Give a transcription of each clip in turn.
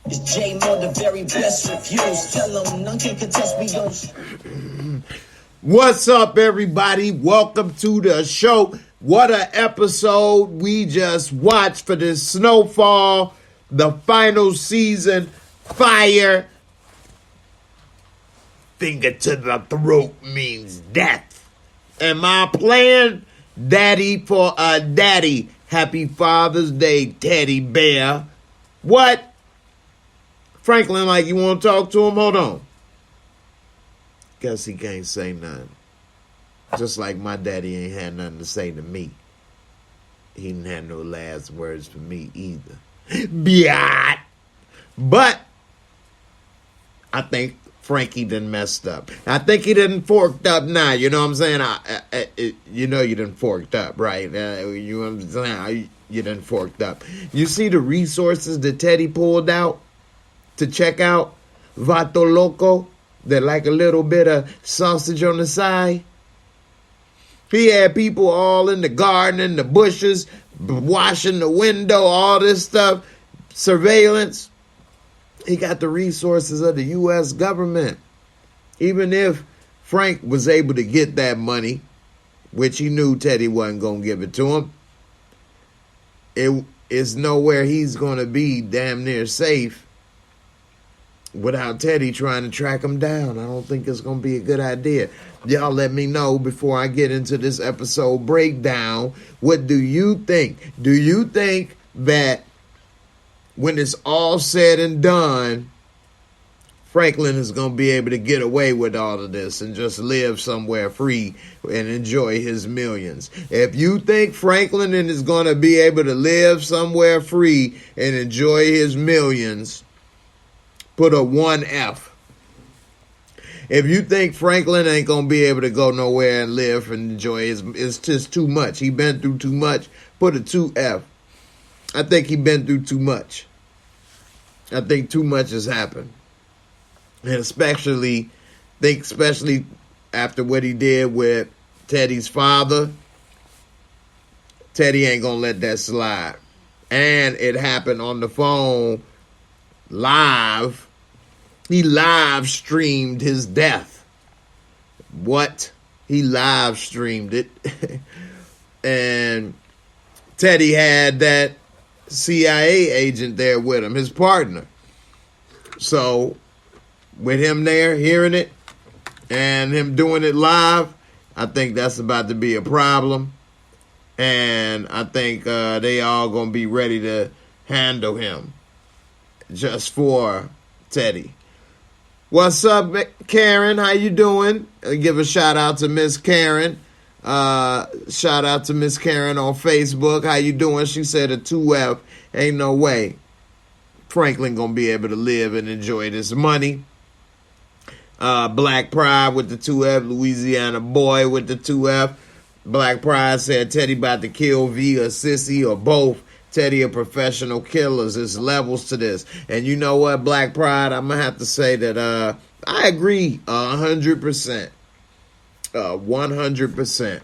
It's J Mo, the very best reviews. Tell them none can contest me on. What's up, everybody? Welcome to the show. What a episode we just watched for this Snowfall, the final season. Fire. Finger to the throat means death. Am I playing? Daddy for a daddy. Happy Father's Day, teddy bear. What? Franklin, like, you want to talk to him? Hold on. Guess he can't say nothing. Just like my daddy ain't had nothing to say to me. He didn't have no last words for me either. Biat. But I think Frankie done messed up. I think he done forked up now. You know what I'm saying? You know you done forked up, right? You understand? You done forked up. You see the resources that Teddy pulled out to check out Vato Loco? That like a little bit of sausage on the side. He had people all in the garden, in the bushes, washing the window, all this stuff. Surveillance. He got the resources of the U.S. government. Even if Frank was able to get that money, which he knew Teddy wasn't going to give it to him, it is nowhere he's going to be damn near safe without Teddy trying to track him down. I don't think it's going to be a good idea. Y'all let me know before I get into this episode breakdown. What do you think? Do you think that when it's all said and done, Franklin is going to be able to get away with all of this and just live somewhere free and enjoy his millions? If you think Franklin is going to be able to live somewhere free and enjoy his millions, put a 1F. If you think Franklin ain't going to be able to go nowhere and live and enjoy it's just too much. He been through too much. Put a 2F. I think he been through too much. I think too much has happened. And especially after what he did with Teddy's father, Teddy ain't going to let that slide. And it happened on the phone live. He live streamed his death. What? He live streamed it. And Teddy had that CIA agent there with him, his partner. So with him there hearing it and him doing it live, I think that's about to be a problem. And I think they all going to be ready to handle him just for Teddy. What's up, Karen? How you doing? Give a shout out to Miss Karen. Shout out to Miss Karen on Facebook. How you doing? She said a 2F. Ain't no way Franklin gonna be able to live and enjoy this money. Black Pride with the 2F. Louisiana Boy with the 2F. Black Pride said Teddy about to kill V or Sissy or both. Teddy a professional killers. There's levels to this. And you know what, Black Pride? I'm going to have to say that I agree 100%. 100%.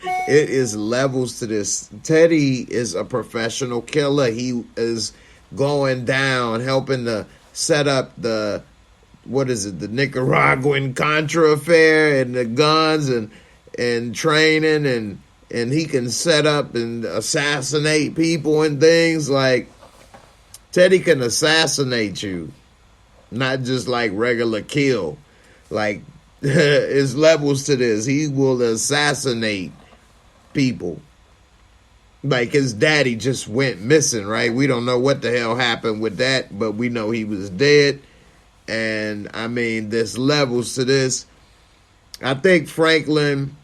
It is levels to this. Teddy is a professional killer. He is going down, helping to set up the Nicaraguan Contra affair and the guns and training and he can set up and assassinate people and things. Like, Teddy can assassinate you, not just like regular kill. Like, there's levels to this. He will assassinate people. Like, his daddy just went missing, right? We don't know what the hell happened with that, but we know he was dead. And, I mean, there's levels to this. I think Franklin,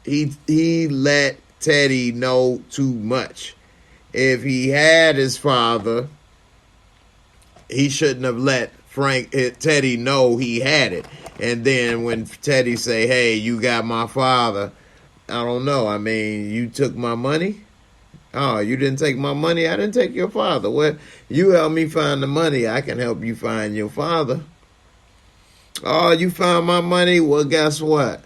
he let Teddy know too much. If he had his father, he shouldn't have let Teddy know he had it. And then when Teddy say, hey, you got my father, I don't know. I mean, you took my money? Oh, you didn't take my money? I didn't take your father. Well, you help me find the money. I can help you find your father. Oh, you found my money? Well, guess what?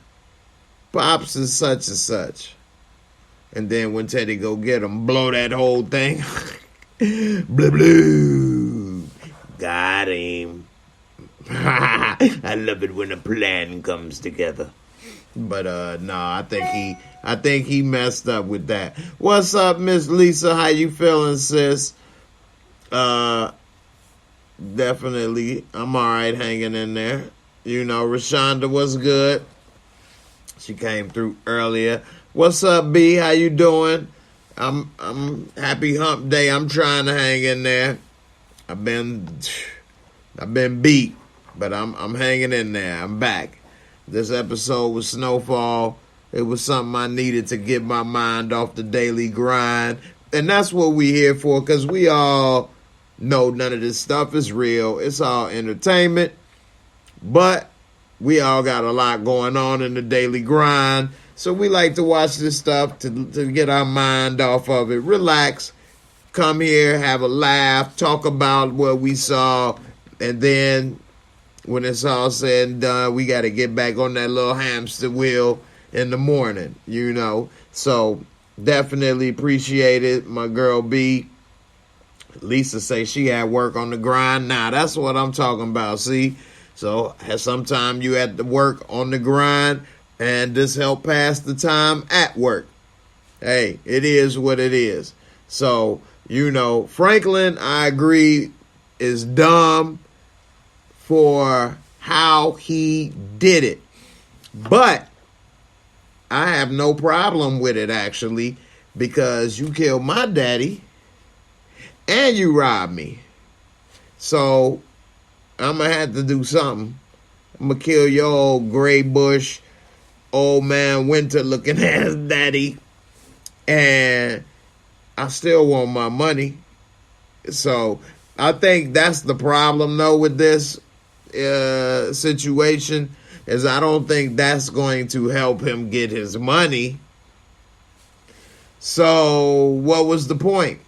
Pops is such and such. And then when Teddy go get him, blow that whole thing. Blue, blue. Got him. I love it when a plan comes together. But no, I think he messed up with that. What's up, Miss Lisa? How you feeling, sis? Definitely, I'm all right, hanging in there. You know, Rashonda was good. She came through earlier. What's up, B? How you doing? I'm happy hump day. I'm trying to hang in there. I've been beat, but I'm hanging in there. I'm back. This episode was Snowfall. It was something I needed to get my mind off the daily grind. And that's what we here for, because we all know none of this stuff is real. It's all entertainment. But we all got a lot going on in the daily grind. So we like to watch this stuff to get our mind off of it. Relax. Come here, have a laugh, talk about what we saw, and then when it's all said and done, we got to get back on that little hamster wheel in the morning, you know. So definitely appreciate it, my girl B. Lisa say she had work on the grind. Now, that's what I'm talking about, see? So sometime you had to work on the grind, and this help pass the time at work. Hey, it is what it is. So, you know, Franklin, I agree, is dumb for how he did it. But I have no problem with it, actually, because you killed my daddy and you robbed me. So I'm going to have to do something. I'm going to kill your old gray bush, old man winter looking ass daddy. And I still want my money. So I think that's the problem, though, with this situation, is I don't think that's going to help him get his money. So what was the point?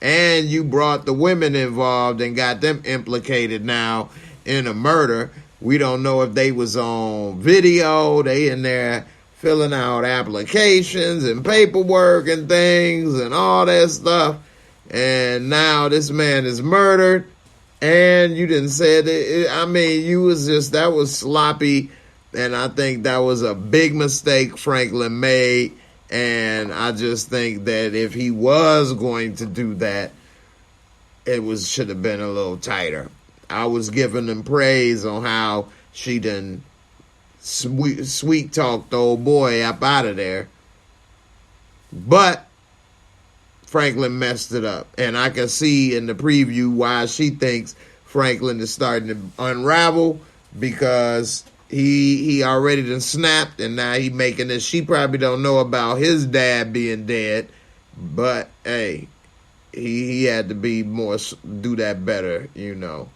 And you brought the women involved and got them implicated now in a murder. We don't know if they was on video. They in there filling out applications and paperwork and things and all that stuff. And now this man is murdered. And you didn't say it. I mean, that was sloppy. And I think that was a big mistake Franklin made. And I just think that if he was going to do that, should have been a little tighter. I was giving them praise on how she done sweet talked the old boy up out of there. But Franklin messed it up. And I can see in the preview why she thinks Franklin is starting to unravel, because he already done snapped, and now he making this. She probably don't know about his dad being dead, but hey, he had to be more, do that better, you know.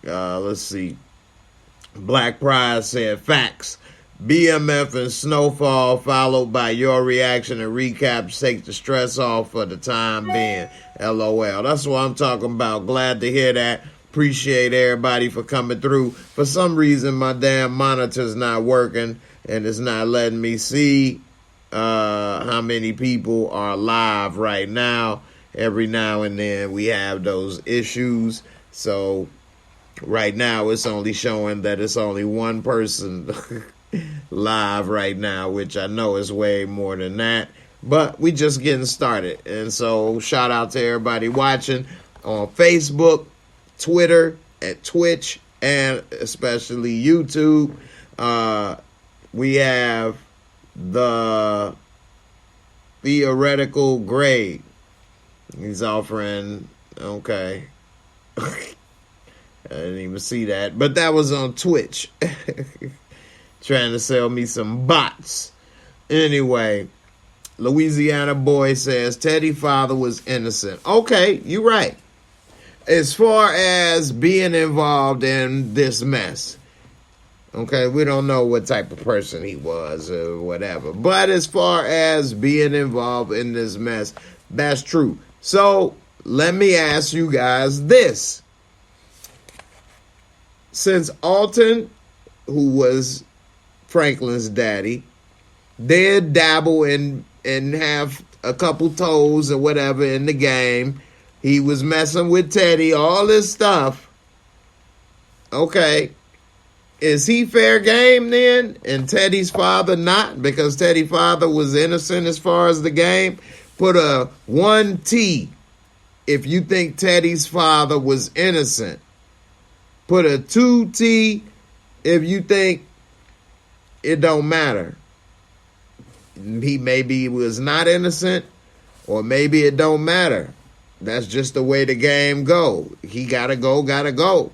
Let's see. Black Pride said, facts. BMF and Snowfall, followed by your reaction and recaps, take the stress off for the time being. LOL. That's what I'm talking about. Glad to hear that. Appreciate everybody for coming through. For some reason, my damn monitor's not working, and it's not letting me see how many people are live right now. Every now and then we have those issues. So right now it's only showing that it's only one person live right now, which I know is way more than that. But we just getting started. And so shout out to everybody watching on Facebook, Twitter, at Twitch, and especially YouTube. We have the theoretical grade. He's offering, okay. I didn't even see that. But that was on Twitch. Trying to sell me some bots. Anyway, Louisiana boy says Teddy's father was innocent. Okay, you're right. As far as being involved in this mess, okay, we don't know what type of person he was or whatever. But as far as being involved in this mess, that's true. So let me ask you guys this. Since Alton, who was Franklin's daddy, did dabble and have a couple toes or whatever in the game, He was messing with Teddy, all this stuff. Okay. Is he fair game then? And Teddy's father not? Because Teddy's father was innocent as far as the game? Put a 1T if you think Teddy's father was innocent. Put a 2T if you think it don't matter. He maybe was not innocent, or maybe it don't matter. That's just the way the game go. He gotta go.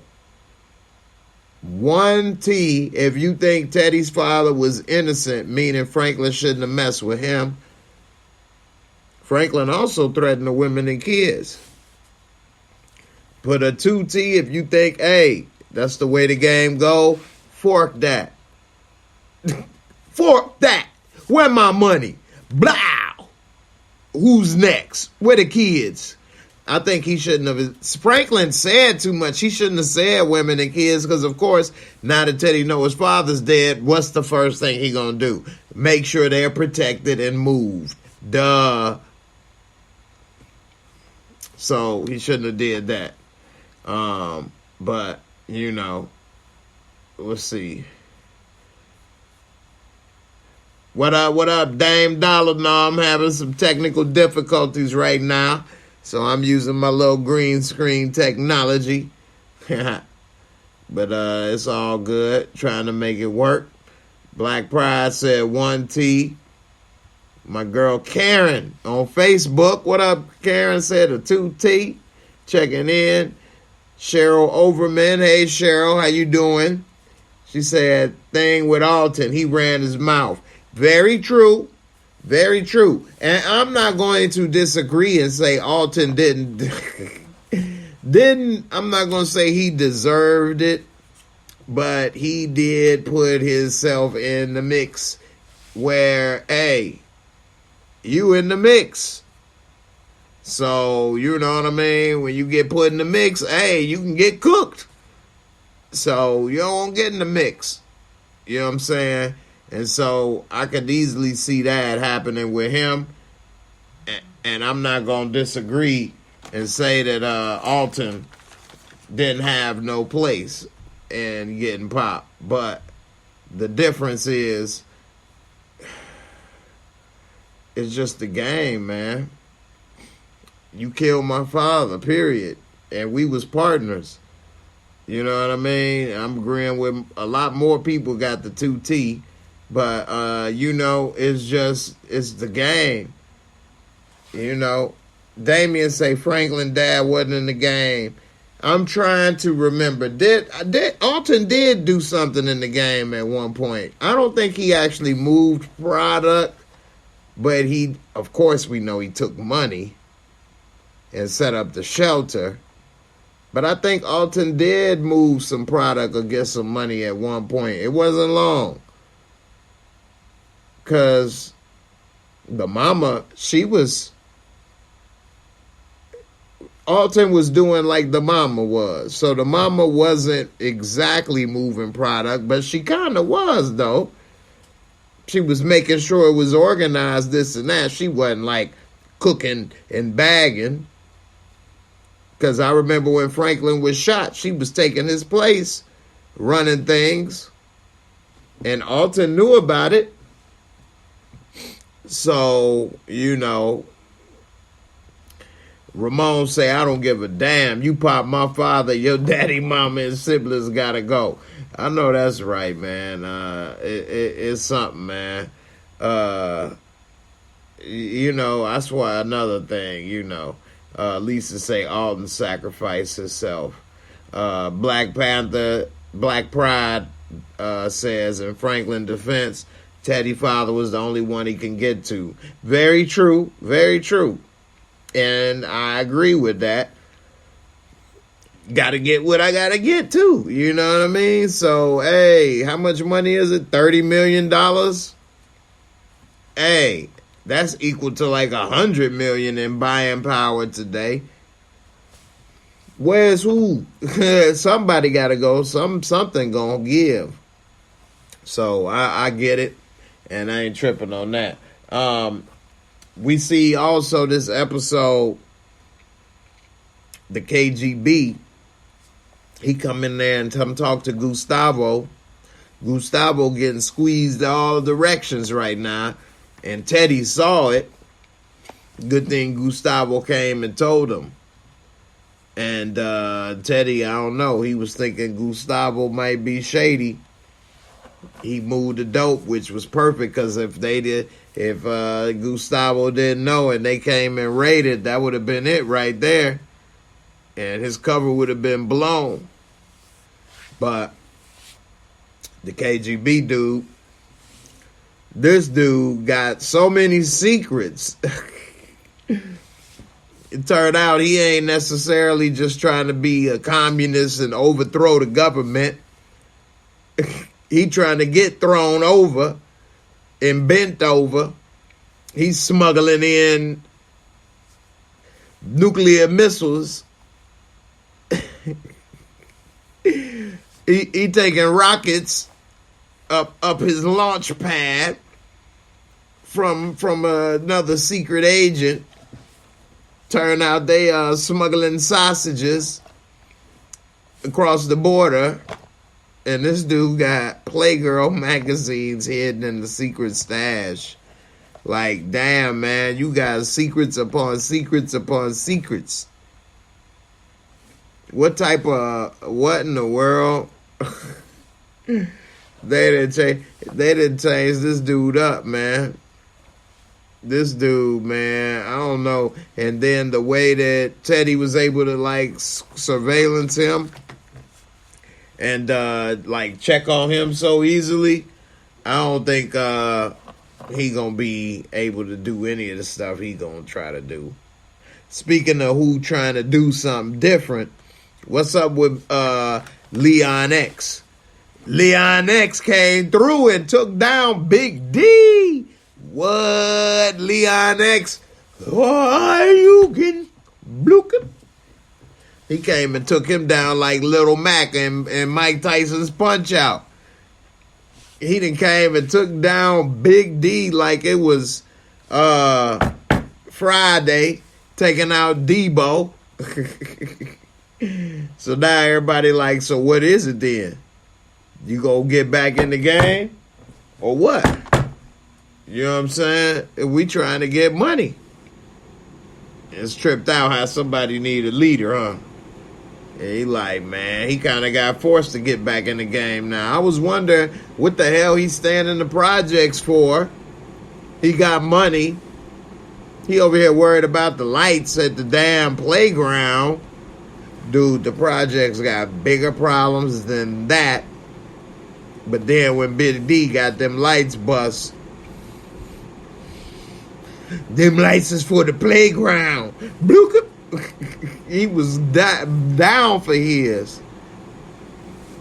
1T if you think Teddy's father was innocent, meaning Franklin shouldn't have messed with him. Franklin also threatened the women and kids. Put a 2T if you think, hey, that's the way the game go. Fork that. Fork that. Where my money? Blah. Who's next? Where the kids? I think he shouldn't have. Franklin said too much. He shouldn't have said women and kids because, of course, now that Teddy knows his father's dead, what's the first thing he gonna do? Make sure they're protected and moved. Duh. So he shouldn't have did that. But, you know, let's see. What up, Dame Dollar? No, I'm having some technical difficulties right now. So I'm using my little green screen technology. But it's all good. Trying to make it work. Black Pride said 1T. My girl Karen on Facebook. What up, Karen? Said a 2T. Checking in. Cheryl Overman. Hey, Cheryl. How you doing? She said, thing with Alton. He ran his mouth. Very true. Very true. And I'm not going to disagree and say Alton didn't. I'm not going to say he deserved it. But he did put himself in the mix where, hey, you in the mix. So, you know what I mean? When you get put in the mix, hey, you can get cooked. So, you don't get in the mix. You know what I'm saying? And so, I could easily see that happening with him. And I'm not going to disagree and say that Alton didn't have no place in getting popped. But the difference is, it's just the game, man. You killed my father, period. And we was partners. You know what I mean? I'm agreeing with a lot more people got the 2T. But, you know, it's the game. You know, Damien say Franklin dad wasn't in the game. I'm trying to remember. Alton did do something in the game at one point. I don't think he actually moved product. But he, of course, we know he took money and set up the shelter. But I think Alton did move some product or get some money at one point. It wasn't long. Because the mama, Alton was doing like the mama was. So the mama wasn't exactly moving product, but she kind of was, though. She was making sure it was organized, this and that. She wasn't like cooking and bagging. Because I remember when Franklin was shot, she was taking his place, running things. And Alton knew about it. So, you know, Ramon say, I don't give a damn. You pop my father, your daddy, mama, and siblings gotta go. I know that's right, man. It's something, man. You know, that's why another thing, you know. Lisa say Alton sacrificed himself. Black Panther, Black Pride says, in Franklin defense, Teddy father was the only one he can get to. Very true, very true. And I agree with that. Gotta get what I gotta get too. You know what I mean? So, hey, how much money is it? $30 million? Hey, that's equal to like $100 million in buying power today. Where's who? Somebody gotta go. Something gonna give. So I get it, and I ain't tripping on that. We see also this episode the KGB, he come in there and come talk to Gustavo. Gustavo getting squeezed all directions right now, and Teddy saw it. Good thing Gustavo came and told him. And Teddy, I don't know, he was thinking Gustavo might be shady. He moved the dope, which was perfect, because if Gustavo didn't know and they came and raided, that would have been it right there. And his cover would have been blown. But the KGB dude, this dude got so many secrets. It turned out he ain't necessarily just trying to be a communist and overthrow the government. He trying to get thrown over and bent over. He's smuggling in nuclear missiles. He taking rockets up his launch pad from another secret agent. Turn out they are smuggling sausages across the border, and this dude got Playgirl magazines hidden in the secret stash. Like, damn, man, you got secrets upon secrets upon secrets. What in the world? They didn't change this dude up, man. This dude, man, I don't know. And then the way that Teddy was able to, like, surveillance him and, like, check on him so easily, I don't think he gonna be able to do any of the stuff he gonna try to do. Speaking of who trying to do something different, what's up with Leon X? Leon X came through and took down Big D. What? Leon X? Are you getting blookin'? He came and took him down like Little Mac and Mike Tyson's Punch Out. He done came and took down Big D like it was Friday, taking out Debo. So now everybody like, so what is it then? You gonna get back in the game? Or what? You know what I'm saying? We trying to get money. It's tripped out how somebody need a leader, huh? And he like, man, he kind of got forced to get back in the game now. I was wondering what the hell he's staying in the projects for. He got money. He over here worried about the lights at the damn playground. Dude, the projects got bigger problems than that. But then when Big D got them lights bust, them lights is for the playground. Bloop. He was down for his.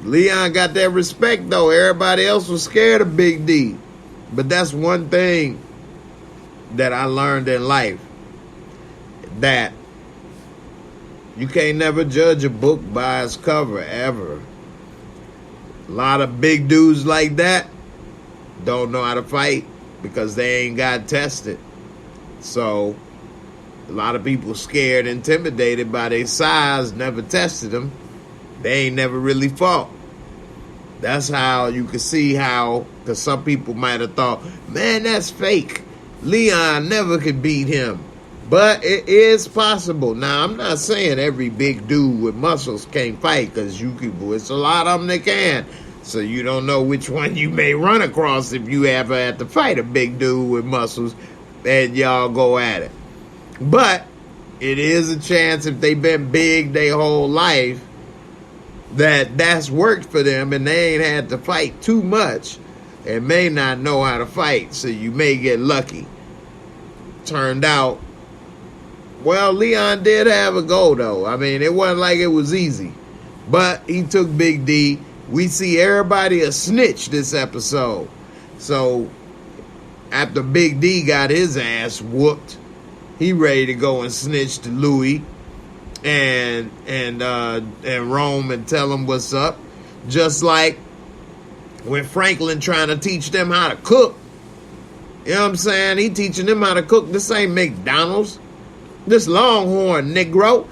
Leon got that respect, though. Everybody else was scared of Big D. But that's one thing that I learned in life. That you can't never judge a book by its cover, ever. A lot of big dudes like that don't know how to fight because they ain't got tested. So a lot of people scared, intimidated by their size, never tested them. They ain't never really fought. That's how you can see how, because some people might have thought, man, that's fake. Leon never could beat him. But it is possible. Now, I'm not saying every big dude with muscles can't fight, because it's a lot of them that can. So you don't know which one you may run across if you ever have to fight a big dude with muscles and y'all go at it. But it is a chance, if they've been big their whole life, that's worked for them and they ain't had to fight too much and may not know how to fight. So you may get lucky. Turned out, well, Leon did have a go, though. I mean, it wasn't like it was easy. But he took Big D. We see everybody a snitch this episode. So after Big D got his ass whooped, he ready to go and snitch to Louis and Rome and tell him what's up. Just like when Franklin trying to teach them how to cook. You know what I'm saying? He teaching them how to cook. This ain't McDonald's. This Longhorn, Negro.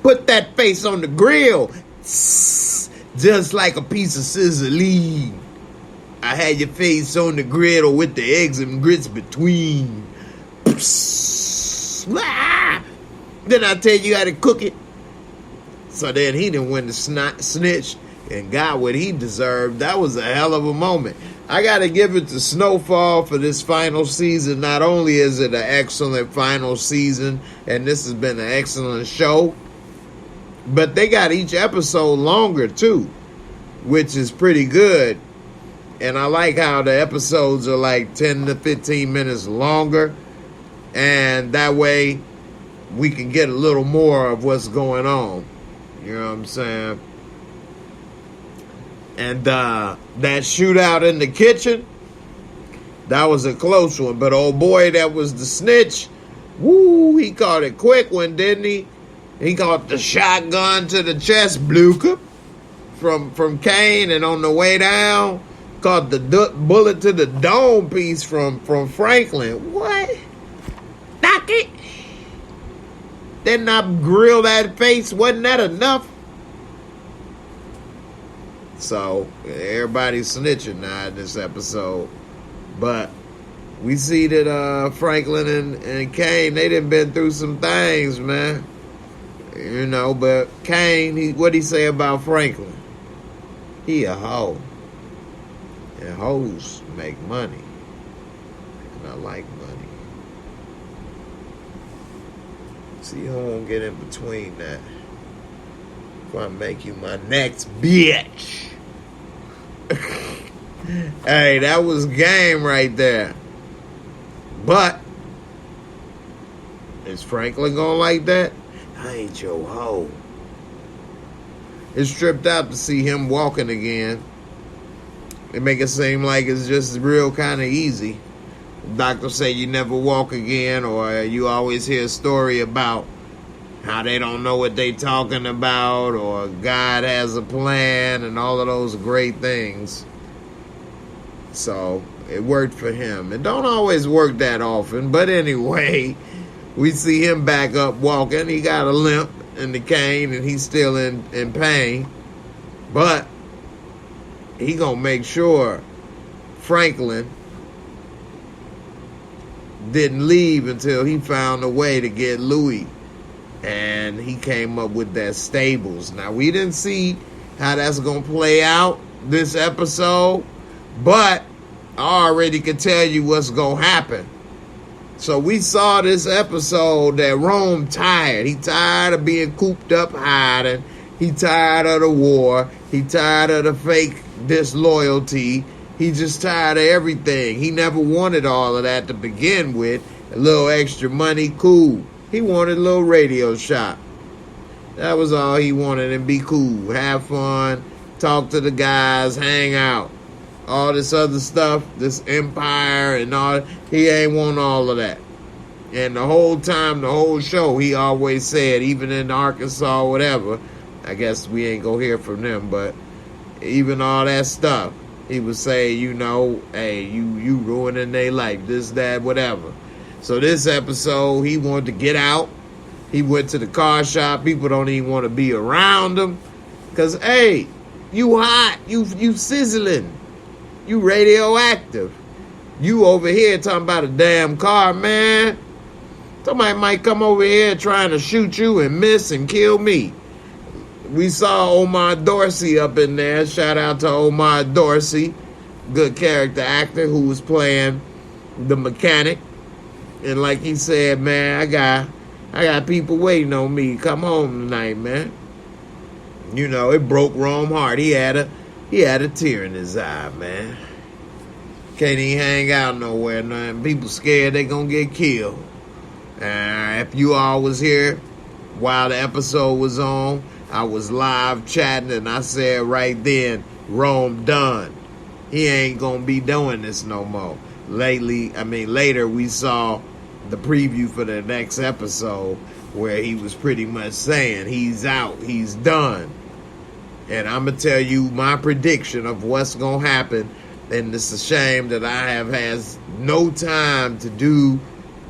put that face on the grill. Just like a piece of sizzling. I had your face on the griddle with the eggs and grits between. Then I tell you how to cook it. So then he didn't win the snitch and got what he deserved. That was a hell of a moment. I got to give it to Snowfall for this final season. Not only is it an excellent final season, and this has been an excellent show, but they got each episode longer too, which is pretty good. And I like how the episodes are like 10 to 15 minutes longer. And that way we can get a little more of what's going on. You know what I'm saying? And that shootout in the kitchen, that was a close one. But old boy that was the snitch, woo, he caught it quick one, didn't he? He caught the shotgun to the chest, Bluka, from Kane, and on the way down, caught the bullet to the dome piece from Franklin. What? Knock it. Didn't I grill that face? Wasn't that enough? So, everybody's snitching now in this episode. But we see that Franklin and Kane, they done been through some things, man. You know, but Kane, what'd he say about Franklin? He a hoe. And hoes make money. And I like money. See, you don't get in between that. If I make you my next bitch. Hey, that was game right there. But is Franklin gonna like that? I ain't your hoe. It's tripped out to see him walking again. They make it seem like it's just real kind of easy. Doctors say you never walk again, or you always hear a story about how they don't know what they talking about, or God has a plan, and all of those great things. So it worked for him. It don't always work that often, but anyway, we see him back up walking. He got a limp in the cane, and he's still in pain. But he gonna make sure Franklin didn't leave until he found a way to get Louis. And he came up with that stables. Now, we didn't see how that's going to play out this episode, but I already can tell you what's going to happen. So we saw this episode that Rome tired. He tired of being cooped up hiding. He tired of the war. He tired of the fake disloyalty. He just tired of everything. He never wanted all of that to begin with. A little extra money, cool. He wanted a little radio shop. That was all he wanted, and be cool, have fun, talk to the guys, hang out. All this other stuff, this empire and all, he ain't want all of that. And the whole time, the whole show, he always said, even in Arkansas, whatever, I guess we ain't gonna hear from them, but even all that stuff, he would say, you know, hey, you ruining their life, this, that, whatever. So this episode, he wanted to get out. He went to the car shop. People don't even want to be around him. Because, hey, you hot. You sizzling. You radioactive. You over here talking about a damn car, man. Somebody might come over here trying to shoot you and miss and kill me. We saw Omar Dorsey up in there. Shout out to Omar Dorsey. Good character actor who was playing the mechanic. And like he said, man, I got people waiting on me. Come home tonight, man. You know, it broke Rome's heart. He had a tear in his eye, man. Can't even hang out nowhere, man. People scared they gonna get killed. If you all was here while the episode was on, I was live chatting, and I said right then, Rome done. He ain't gonna be doing this no more. Later we saw the preview for the next episode where he was pretty much saying he's out, he's done. And I'm going to tell you my prediction of what's going to happen. And it's a shame that I have had no time to do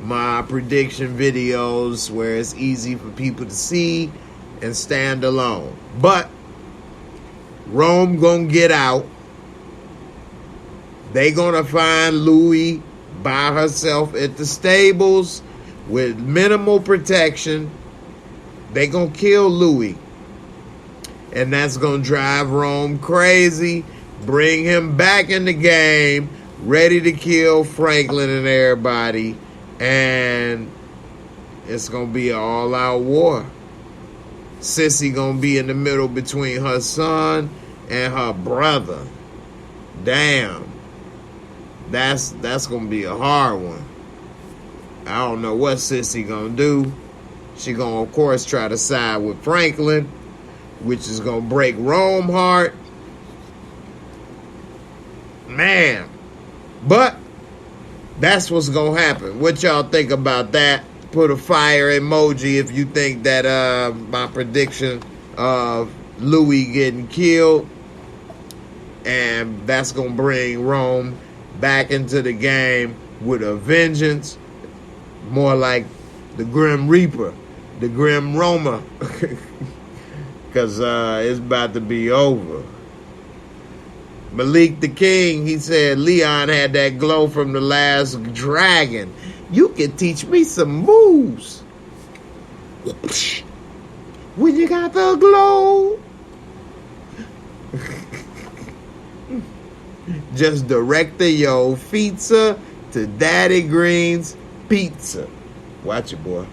my prediction videos where it's easy for people to see and stand alone. But Rome gonna get out. They gonna find Louie by herself at the stables with minimal protection. They gonna kill Louie. And that's gonna drive Rome crazy, bring him back in the game, ready to kill Franklin and everybody. And it's gonna be an all-out war. Sissy gonna be in the middle between her son and her brother. Damn. That's gonna be a hard one. I don't know what Sissy gonna do. She gonna, of course, try to side with Franklin, which is gonna break Rome's heart. Man. But that's what's gonna happen. What y'all think about that? Put a fire emoji if you think that my prediction of Louis getting killed, and that's gonna bring Rome back into the game with a vengeance, more like the Grim Reaper, the Grim Roma, because it's about to be over. Malik the King, he said Leon had that glow from the last dragon. You can teach me some moves. When you got the glow. Just direct your pizza to Daddy Green's Pizza. Watch it, boy.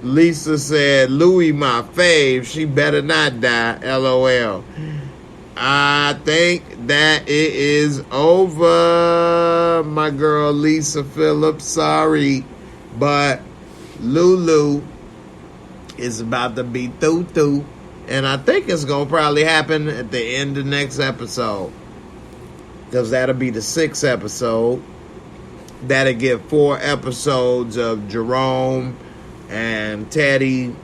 Lisa said, Louie my fave. She better not die. LOL. I think that it is over, my girl Lisa Phillips. Sorry, but Lulu is about to be through. And I think it's going to probably happen at the end of next episode. Because that'll be the 6th episode. That'll give 4 episodes of Jerome and Teddy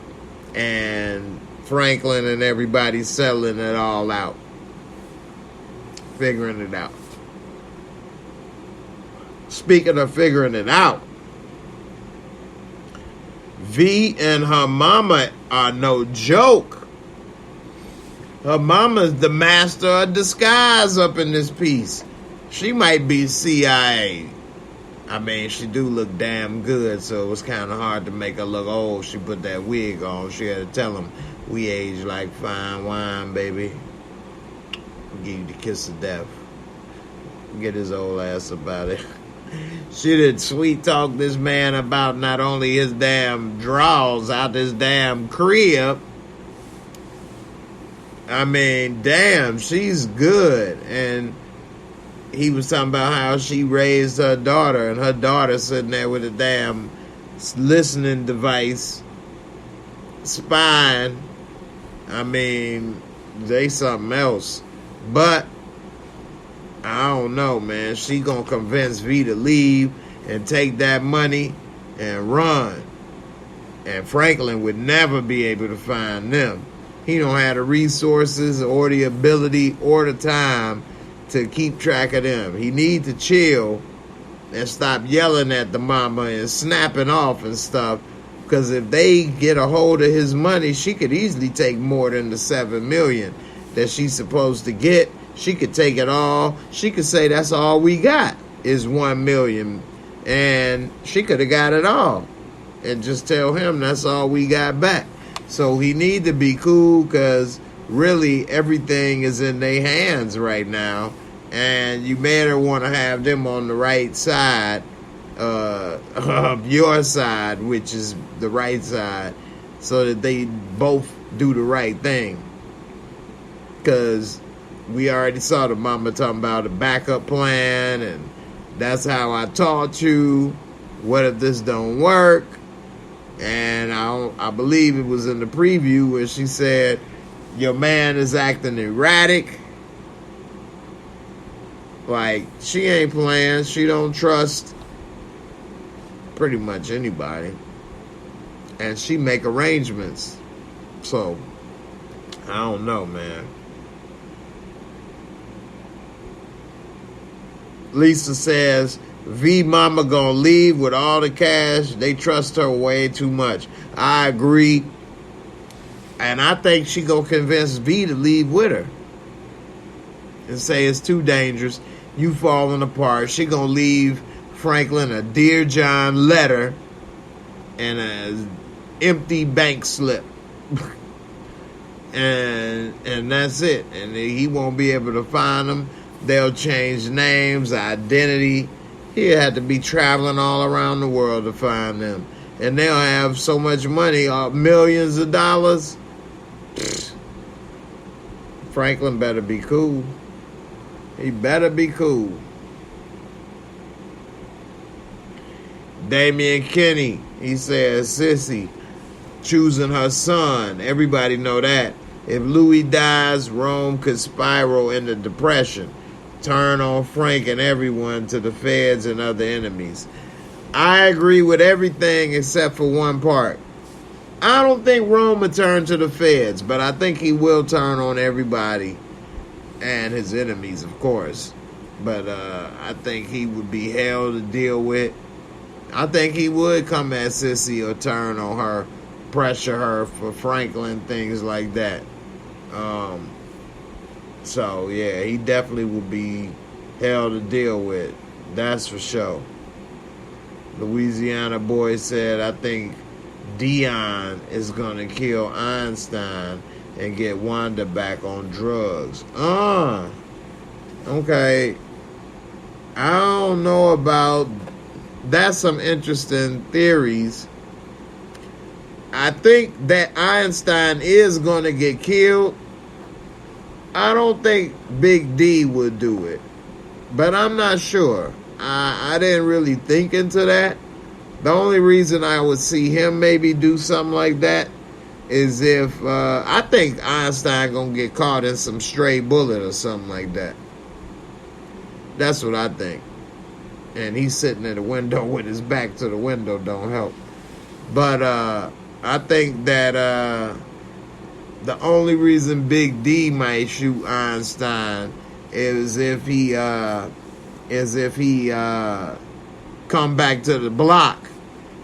and Franklin and everybody settling it all out. Figuring it out. Speaking of figuring it out, V and her mama are no joke. Her mama's the master of disguise up in this piece. She might be CIA. I mean, she do look damn good, so it was kind of hard to make her look old. She put that wig on. She had to tell him, we age like fine wine, baby. Give you the kiss of death. Get his old ass about it. She did sweet talk this man about not only his damn draws out this damn crib. I mean, damn, she's good. And he was talking about how she raised her daughter, and her daughter sitting there with a damn listening device, spying. I mean, they something else. But I don't know, man. She gonna convince V to leave and take that money and run. And Franklin would never be able to find them. He don't have the resources or the ability or the time to keep track of them. He need to chill and stop yelling at the mama and snapping off and stuff. Because if they get a hold of his money, she could easily take more than the $7 million that she's supposed to get. She could take it all. She could say that's all we got is $1 million, and she could have got it all, and just tell him that's all we got back. So he need to be cool, because really everything is in their hands right now, and you better want to have them on the right side of your side, which is the right side, so that they both do the right thing. Because we already saw the mama talking about a backup plan, and that's how I taught you. What if this don't work? And I believe it was in the preview where she said, your man is acting erratic. Like, she ain't playing. She don't trust pretty much anybody. And she make arrangements. So, I don't know, man. Lisa says, V Mama gonna leave with all the cash. They trust her way too much. I agree. And I think she gonna convince V to leave with her. And say it's too dangerous. You falling apart. She gonna leave Franklin a Dear John letter and an empty bank slip. and that's it. And he won't be able to find them. They'll change names, identity. He'll have to be traveling all around the world to find them. And they'll have so much money, millions of dollars. Franklin better be cool. He better be cool. Damian Kinney, he says, Sissy choosing her son. Everybody know that. If Louis dies, Rome could spiral into depression. Turn on Frank and everyone to the feds and other enemies. I agree with everything except for one part. I don't think Rome would turn to the feds, but I think he will turn on everybody and his enemies, of course. But I think he would be hell to deal with. I think he would come at Sissy or turn on her, pressure her for Franklin, things like that. So, yeah, he definitely would be hell to deal with. That's for sure. Louisiana boy said, I think Dion is going to kill Einstein and get Wanda back on drugs. Okay. I don't know about... That's some interesting theories. I think that Einstein is going to get killed. I don't think Big D would do it. But I'm not sure. I didn't really think into that. The only reason I would see him maybe do something like that is if I think Einstein gonna get caught in some stray bullet or something like that. That's what I think. And he's sitting at the window with his back to the window, don't help. But I think that the only reason Big D might shoot Einstein is if he come back to the block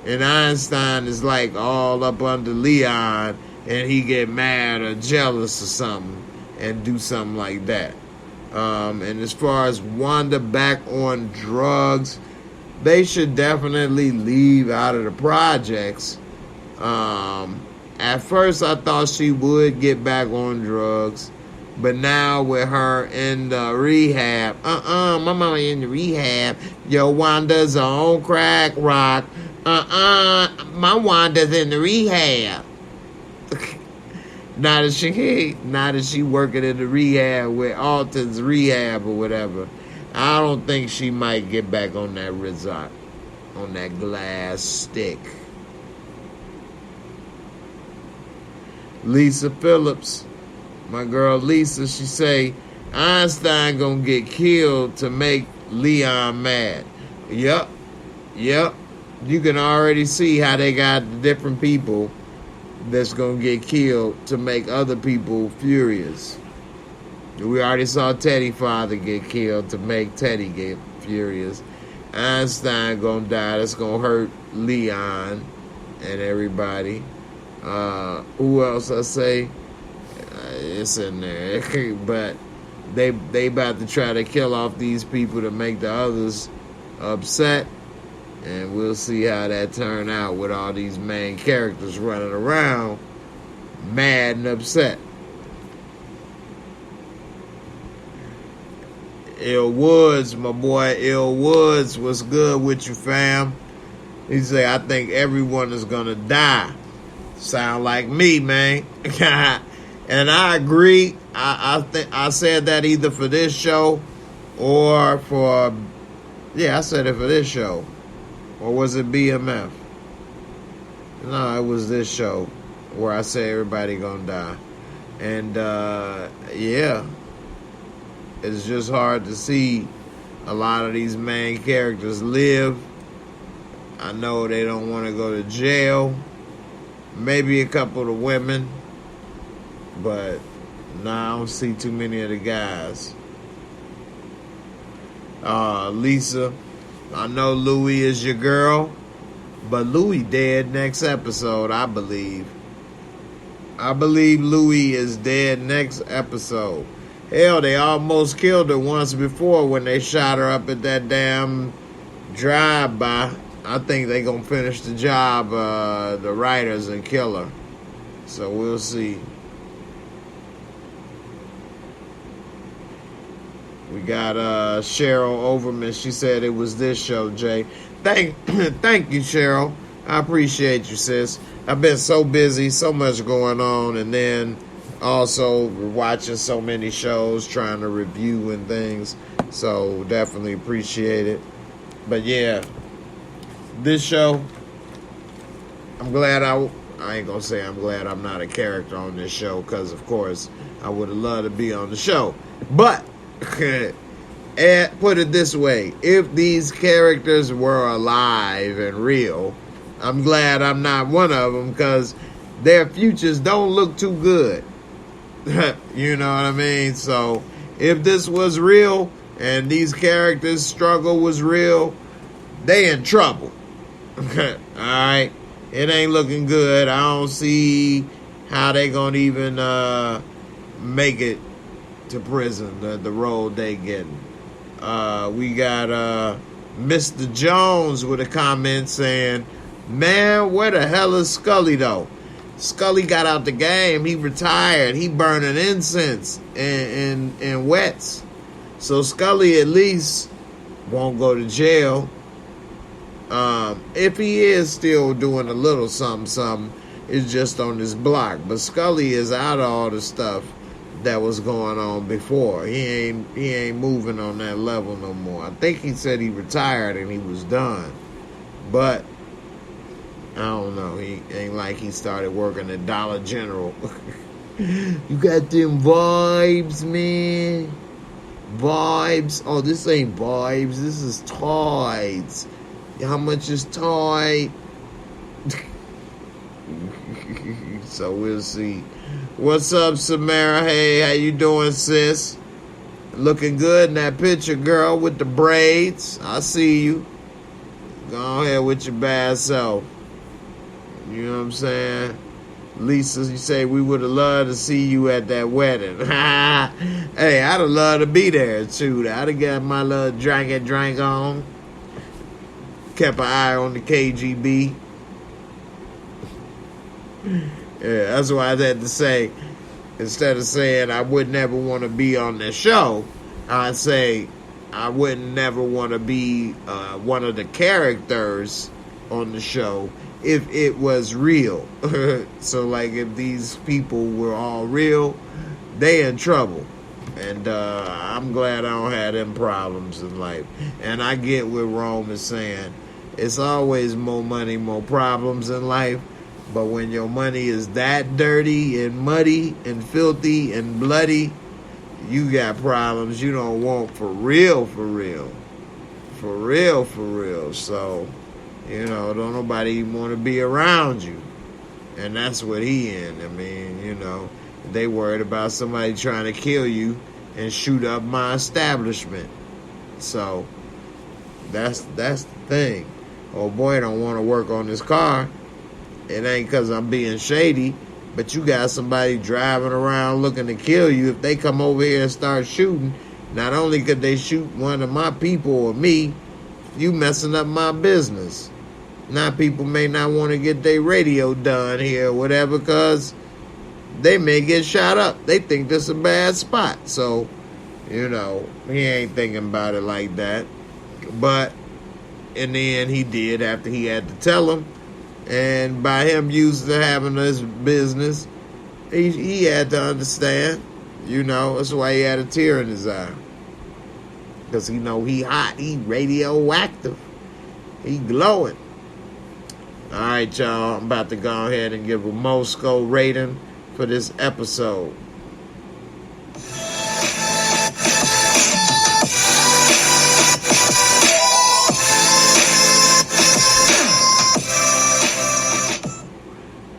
and Einstein is like all up under Leon and he get mad or jealous or something and do something like that. And as far as Wanda back on drugs, they should definitely leave out of the projects. At first I thought she would get back on drugs, but now with her in the rehab, my mama in the rehab, yo, Wanda's on crack rock, my Wanda's in the rehab. Now that she working in the rehab with Alton's rehab or whatever, I don't think she might get back on that resort, on that glass stick. Lisa Phillips, my girl Lisa, she say Einstein gonna get killed to make Leon mad. Yep. You can already see how they got the different people that's gonna get killed to make other people furious. We already saw Teddy's father get killed to make Teddy get furious. Einstein gonna die. That's gonna hurt Leon and everybody. Who else I say? It's in there. But they about to try to kill off these people to make the others upset. And we'll see how that turn out with all these main characters running around mad and upset. Ill Woods, my boy Ill Woods, what's good with you, fam? He say, I think everyone is gonna die. Sound like me, man. And I agree. I said that either for this show or for... Yeah, I said it for this show. Or was it BMF? No, it was this show where I say everybody gonna die. And, yeah. It's just hard to see a lot of these main characters live. I know they don't want to go to jail. Maybe a couple of the women. But, I don't see too many of the guys. Lisa, I know Louie is your girl, but Louie dead next episode, I believe. I believe Louie is dead next episode. Hell, they almost killed her once before when they shot her up at that damn drive-by. I think they gonna finish the job, the writers, and kill her. So we'll see. We got Cheryl Overman. She said it was this show, Jay. Thank you, Cheryl. I appreciate you, sis. I've been so busy, so much going on, and then also watching so many shows, trying to review and things. So definitely appreciate it. But yeah, this show, I'm glad I ain't gonna say I'm glad I'm not a character on this show, because of course I would have loved to be on the show. But and put it this way, if these characters were alive and real, I'm glad I'm not one of them, because their futures don't look too good. You know what I mean? So if this was real and these characters' struggle was real, they in trouble. Alright? It ain't looking good. I don't see how they gonna even make it to prison, the road they getting. We got Mr. Jones with a comment saying, man, where the hell is Scully though? Scully got out the game. He retired. He burning incense and wets. So Scully at least won't go to jail. If he is still doing a little something, it's just on this block. But Scully is out of all the stuff that was going on before. He ain't moving on that level no more. I think he said he retired and he was done. But I don't know. He ain't like he started working at Dollar General. You got them vibes, man. Vibes. Oh, this ain't vibes. This is Tides. How much is Tide? So we'll see. What's up, Samara? Hey, how you doing, sis? Looking good in that picture, girl, with the braids. I see you. Go ahead with your bad self. You know what I'm saying? Lisa, you say we would have loved to see you at that wedding. Hey, I'd have loved to be there, too. I'd have got my little drink on. Kept an eye on the KGB. Yeah, that's why I had to say, instead of saying I would never want to be on the show, I'd say I would never want to be one of the characters on the show if it was real. So, like, if these people were all real, they in trouble. And I'm glad I don't have them problems in life. And I get what Rome is saying. It's always more money, more problems in life. But when your money is that dirty and muddy and filthy and bloody, you got problems you don't want for real, for real. For real, for real. So, you know, don't nobody want to be around you. And that's what he in. I mean, you know, they worried about somebody trying to kill you and shoot up my establishment. So, that's the thing. Oh boy, don't want to work on this car. It ain't because I'm being shady, but you got somebody driving around looking to kill you. If they come over here and start shooting, not only could they shoot one of my people or me, you messing up my business. Now people may not want to get their radio done here or whatever, because they may get shot up. They think this is a bad spot. So, you know, he ain't thinking about it like that. But in the end, he did after he had to tell him. And by him used to having this business, he had to understand. You know, that's why he had a tear in his eye. Because he know he hot, he radioactive, he glowing. All right, y'all, I'm about to go ahead and give a MOORESCORE rating for this episode.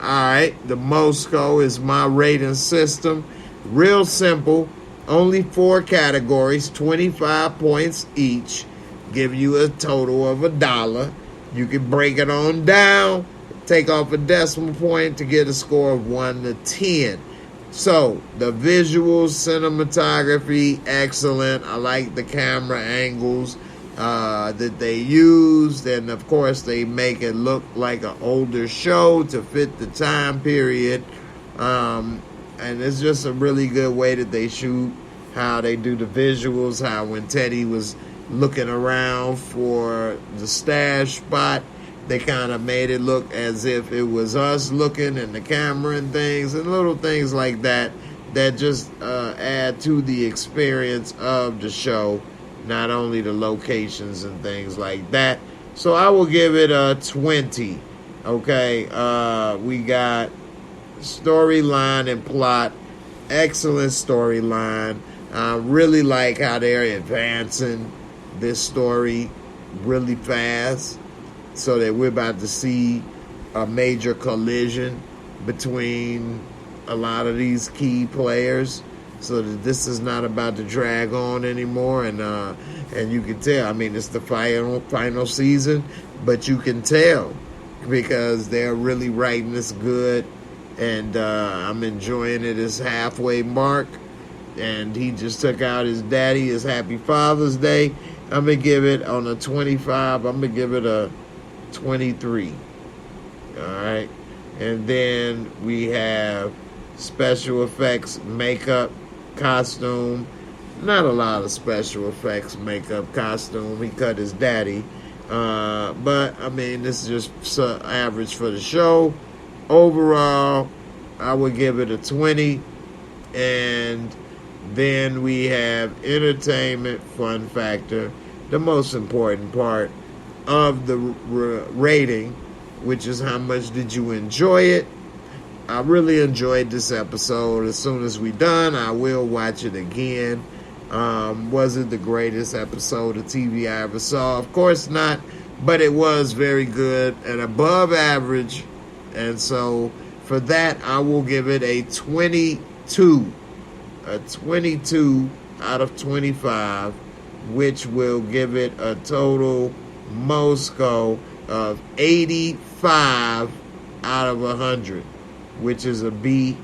Alright, the MOORESCORE is my rating system. Real simple. Only 4 categories, 25 points each. give you a total of $1. You can break it on down, take off a decimal point to get a score of 1 to 10. So, the visuals, cinematography, excellent. I like the camera angles that they used. And, of course, they make it look like an older show to fit the time period. And it's just a really good way that they shoot, how they do the visuals, how when Teddy was looking around for the stash spot, they kind of made it look as if it was us looking in the camera and things, and little things like that that just add to the experience of the show, not only the locations and things like that. So I will give it a 20. Okay, we got storyline and plot, excellent storyline. I really like how they're advancing this story really fast, so that we're about to see a major collision between a lot of these key players, so that this is not about to drag on anymore. And you can tell, I mean, it's the final season, but you can tell because they're really writing this good, and I'm enjoying it. It's halfway mark, and he just took out his daddy. His Happy Father's Day. I'm going to give it, on a 25, I'm going to give it a 23. All right. And then we have special effects, makeup, costume. Not a lot of special effects, makeup, costume. He cut his daddy. But, I mean, this is just average for the show. Overall, I would give it a 20. And then we have entertainment, fun factor, the most important part of the rating, which is how much did you enjoy it. I really enjoyed this episode. As soon as we're done, I will watch it again. Was it the greatest episode of TV I ever saw? Of course not, but it was very good and above average. And so for that, I will give it a 22. A 22 out of 25, which will give it a total MOORESCORE of 85 out of 100, which is a B+.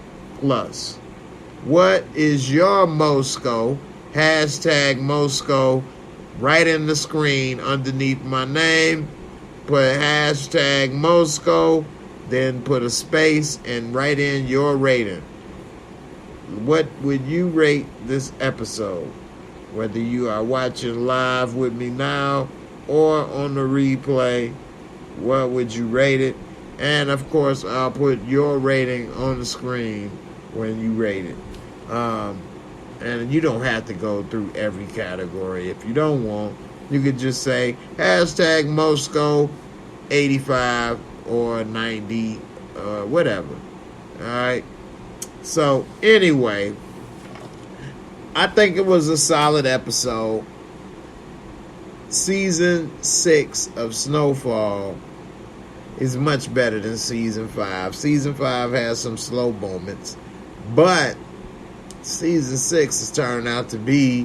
What is your MOORESCORE? Hashtag MOORESCORE right in the screen underneath my name. Put hashtag MOORESCORE, then put a space and write in your rating. What would you rate this episode? Whether you are watching live with me now or on the replay, what would you rate it? And of course, I'll put your rating on the screen when you rate it. And you don't have to go through every category. If you don't want, you could just say hashtag MOORESCORE 85 or 90, whatever. All right. So, anyway, I think it was a solid episode. Season 6 of SNOWFALL is much better than Season 5. Season 5 has some slow moments, but Season 6 has turned out to be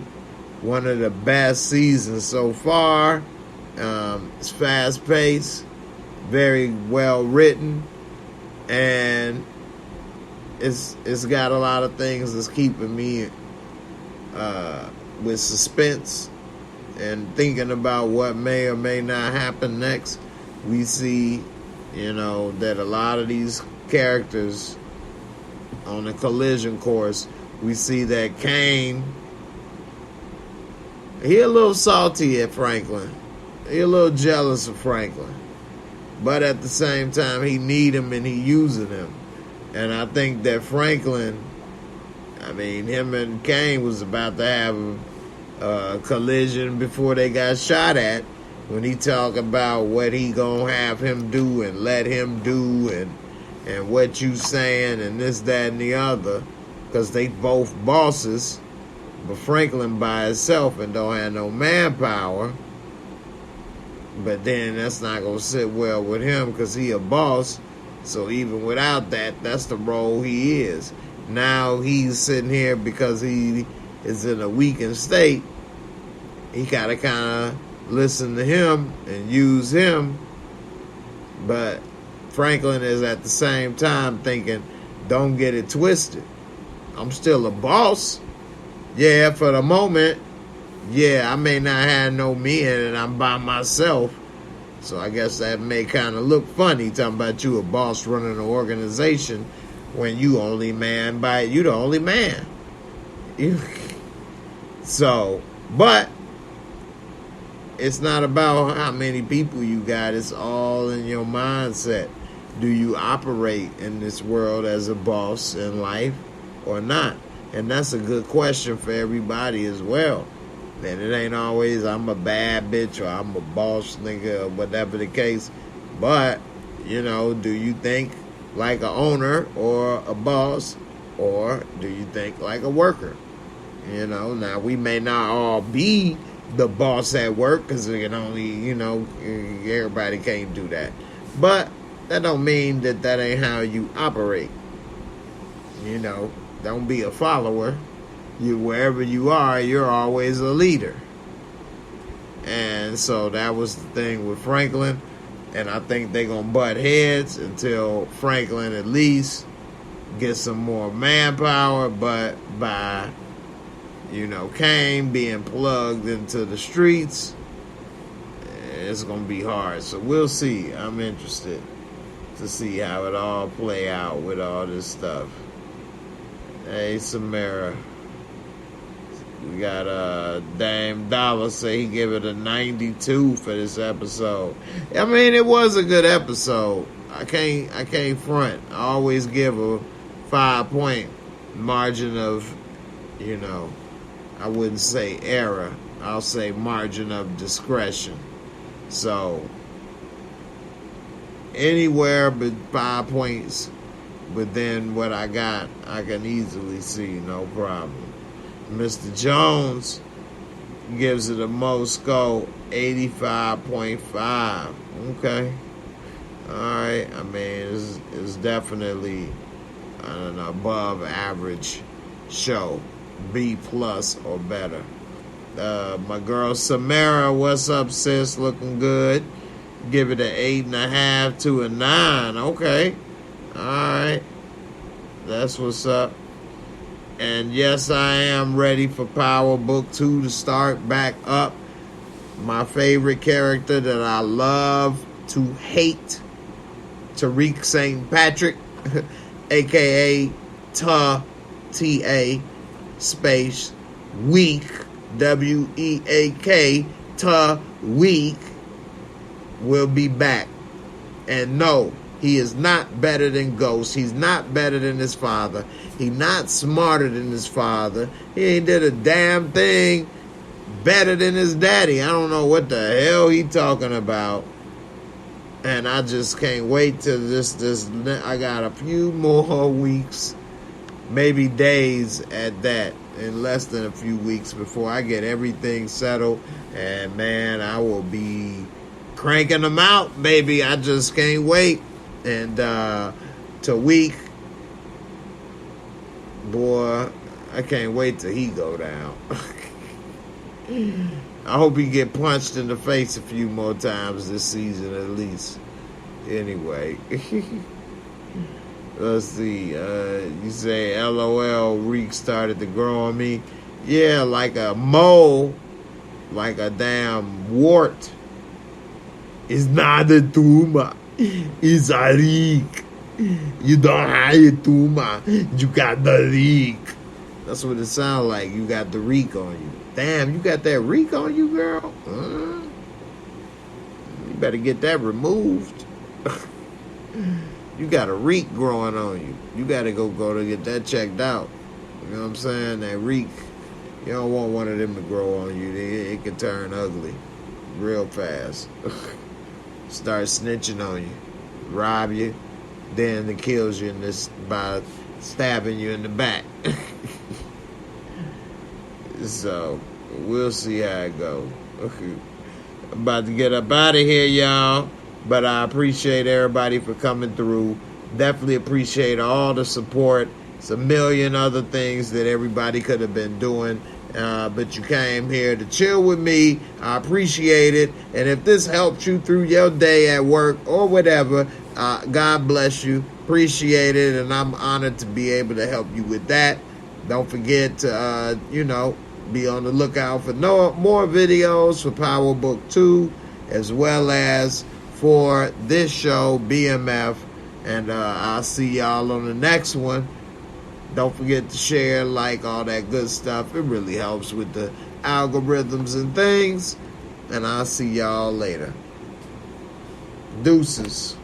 one of the best seasons so far. It's fast-paced, very well written, and it's got a lot of things that's keeping me with suspense and thinking about what may or may not happen next. We see, that a lot of these characters on the collision course, we see that Kane, he a little salty at Franklin. He a little jealous of Franklin. But at the same time, he need him and he using him. And I think that Franklin, him and Kane was about to have a collision before they got shot at, when he talk about what he gonna have him do and let him do and what you saying and this, that, and the other, because they both bosses, but Franklin by himself and don't have no manpower. But then that's not gonna sit well with him because he a boss. So even without that, that's the role he is. Now he's sitting here because he is in a weakened state. He gotta kind of listen to him and use him. But Franklin is at the same time thinking, don't get it twisted. I'm still a boss. Yeah, for the moment. Yeah, I may not have no men and I'm by myself. So I guess that may kind of look funny talking about you a boss running an organization when you the only man. So, but it's not about how many people you got. It's all in your mindset. Do you operate in this world as a boss in life or not? And that's a good question for everybody as well. And it ain't always I'm a bad bitch or I'm a boss nigga or whatever the case. But, do you think like an owner or a boss, or do you think like a worker? Now we may not all be the boss at work because it can only, everybody can't do that. But that don't mean that ain't how you operate. Don't be a follower. Wherever you are, you're always a leader. And so that was the thing with Franklin. And I think they're going to butt heads until Franklin at least gets some more manpower. But by, Kane being plugged into the streets, it's going to be hard. So we'll see. I'm interested to see how it all play out with all this stuff. Hey, Samara. We got Dame Dollar say he give it a 92 for this episode. I mean, it was a good episode. I can't front. I always give a 5-point margin of, I wouldn't say error. I'll say margin of discretion. So anywhere but 5 points, but then what I got, I can easily see, no problem. Mr. Jones gives it a MOORESCORE 85.5. Okay. Alright. I mean, it's definitely an above average show. B plus or better. My girl Samara, what's up, sis? Looking good. Give it an 8.5 to a 9. Okay. Alright. That's what's up. And yes, I am ready for Power Book 2 to start back up. My favorite character that I love to hate, Tariq St. Patrick, a.k.a. T-A space Weak, W-E-A-K, Weak, will be back. And no, he is not better than Ghost. He's not better than his father. He's not smarter than his father. He ain't did a damn thing better than his daddy. I don't know what the hell he talking about. And I just can't wait till this. I got a few more weeks, maybe days at that, in less than a few weeks before I get everything settled. And man, I will be cranking them out, baby. I just can't wait. And Tariq, boy, I can't wait till he go down. I hope he get punched in the face a few more times this season at least. Anyway, let's see. You say LOL, Reek started to grow on me. Yeah, like a mole, like a damn wart. It's not a tumor. It's a leak. You don't have a tumor. You got the leak. That's what it sounds like. You got the reek on you. Damn, you got that reek on you, girl? You better get that removed. You got a reek growing on you. You got to go to get that checked out. You know what I'm saying? That reek. You don't want one of them to grow on you. It can turn ugly real fast. Start snitching on you. Rob you. Then it kills you by stabbing you in the back. So, we'll see how it goes. Okay. I'm about to get up out of here, y'all. But I appreciate everybody for coming through. Definitely appreciate all the support. It's a million other things that everybody could have been doing But you came here to chill with me. I appreciate it. And if this helps you through your day at work or whatever, God bless you. Appreciate it. And I'm honored to be able to help you with that. Don't forget to, be on the lookout for more videos for Power Book 2, as well as for this show, BMF. And I'll see y'all on the next one. Don't forget to share, like, all that good stuff. It really helps with the algorithms and things. And I'll see y'all later. Deuces.